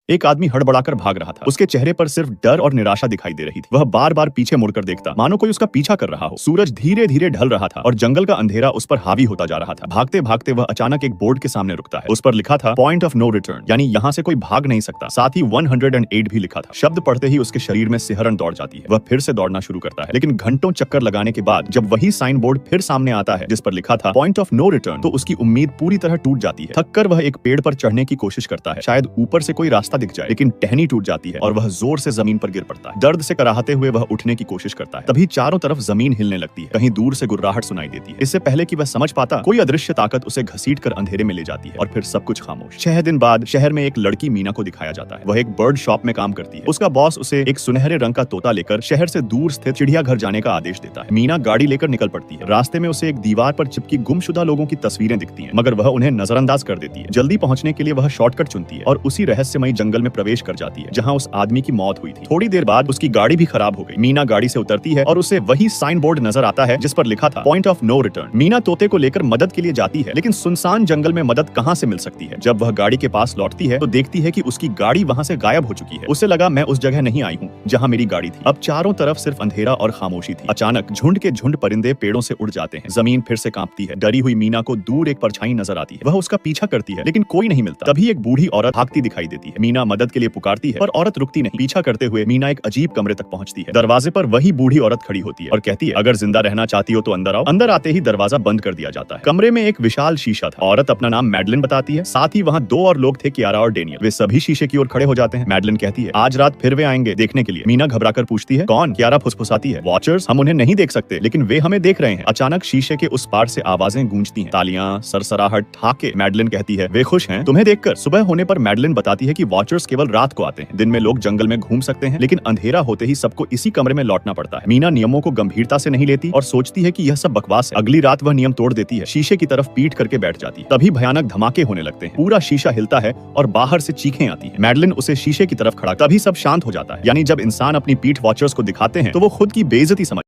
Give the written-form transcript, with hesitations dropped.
एक आदमी हड़बड़ाकर भाग रहा था। उसके चेहरे पर सिर्फ डर और निराशा दिखाई दे रही थी। वह बार बार पीछे मुड़कर देखता, मानो कोई उसका पीछा कर रहा हो। सूरज धीरे धीरे ढल रहा था और जंगल का अंधेरा उस पर हावी होता जा रहा था। भागते भागते वह अचानक एक बोर्ड के सामने रुकता है। उस पर लिखा था पॉइंट ऑफ नो रिटर्न, यानी यहाँ से कोई भाग नहीं सकता। साथ ही 108 भी लिखा था। शब्द पढ़ते ही उसके शरीर में सिहरन दौड़ जाती है। वह फिर से दौड़ना शुरू करता है, लेकिन घंटों चक्कर लगाने के बाद जब वही साइन बोर्ड फिर सामने आता है जिस पर लिखा था पॉइंट ऑफ नो रिटर्न, तो उसकी उम्मीद पूरी तरह टूट जाती है। थककर वह एक पेड़ पर चढ़ने की कोशिश करता है, शायद ऊपर से कोई रास्ता दिख जाए, लेकिन टहनी टूट जाती है और वह जोर से जमीन पर गिर पड़ता है। दर्द से कराहते हुए वह उठने की कोशिश करता है। तभी चारों तरफ जमीन हिलने लगती है। कहीं दूर से गुर्राहट सुनाई देती है। इससे पहले कि वह समझ पाता, कोई अदृश्य ताकत उसे घसीटकर अंधेरे में ले जाती है और फिर सब कुछ खामोश। 6 दिन बाद शहर में एक लड़की मीना को दिखाया जाता है। वह एक बर्ड शॉप में काम करती है। उसका बॉस उसे एक सुनहरे रंग का तोता लेकर शहर से दूर स्थित चिड़ियाघर जाने का आदेश देता है। मीना गाड़ी लेकर निकल पड़ती है। रास्ते में उसे एक दीवार पर चिपकी गुमशुदा लोगों की तस्वीरें दिखती हैं, मगर वह उन्हें नजरअंदाज कर देती है। जल्दी पहुंचने के लिए वह शॉर्टकट चुनती है और उसी रहस्यमयी जंगल में प्रवेश कर जाती है जहां उस आदमी की मौत हुई थी। थोड़ी देर बाद उसकी गाड़ी भी खराब हो गई। मीना गाड़ी से उतरती है और उसे वही साइन बोर्ड नजर आता है जिस पर लिखा था point of no return. Meena तोते को लेकर मदद के लिए जाती है, लेकिन सुनसान जंगल में मदद कहां से मिल सकती है। जब वह गाड़ी के पास लौटती है तो देखती है कि उसकी गाड़ी वहां से गायब हो चुकी है। उसे लगा, मैं उस जगह नहीं आई हूँ जहां मेरी गाड़ी थी। अब चारों तरफ सिर्फ अंधेरा और खामोशी थी। अचानक झुंड के झुंड परिंदे पेड़ों से उड़ जाते हैं। जमीन फिर से कांपती है। डरी हुई मीना को दूर एक परछाई नजर आती है। वह उसका पीछा करती है, लेकिन कोई नहीं मिलता। तभी एक बूढ़ी औरत भागती दिखाई देती है। मीना मदद के लिए पुकारती है, पर औरत रुकती नहीं। पीछा करते हुए मीना एक अजीब कमरे तक पहुंचती है। दरवाजे पर वही बूढ़ी औरत खड़ी होती है और कहती है, अगर जिंदा रहना चाहती हो तो अंदर आओ। अंदर आते ही दरवाजा बंद कर दिया जाता है। कमरे में एक विशाल शीशा था। औरत अपना नाम मैडलिन बताती है। साथ ही वहाँ 2 और लोग थे, कियारा और डेनियल। वे सभी शीशे की ओर खड़े हो जाते हैं। मैडलिन कहती है, आज रात फिर वे आएंगे देखने के लिए। मीना घबराकर पूछती है, कौन? कियारा फुसफुसाती है, वॉचर्स। हम उन्हें नहीं देख सकते, लेकिन वे हमें देख रहे हैं। अचानक शीशे के उस पार से आवाजें गूंजती हैं, तालियां, सरसराहट, ठाके। मैडलिन कहती है, वे खुश हैं तुम्हें देखकर। सुबह होने पर मैडलिन बताती है कि वॉचर्स केवल रात को आते हैं। दिन में लोग जंगल में घूम सकते हैं, लेकिन अंधेरा होते ही सबको इसी कमरे में लौटना पड़ता है। मीना नियमों को गंभीरता से नहीं लेती और सोचती है कि यह सब बकवास है। अगली रात वह नियम तोड़ देती है। शीशे की तरफ पीठ करके बैठ जाती है। तभी भयानक धमाके होने लगते हैं। पूरा शीशा हिलता है और बाहर से चीखें आती हैं। मैडलिन उसे शीशे की तरफ खड़ा। तभी सब शांत हो जाता है। यानी जब इंसान अपनी पीठ वॉचर्स को दिखाते हैं तो वो खुद की बेइज्जती समझ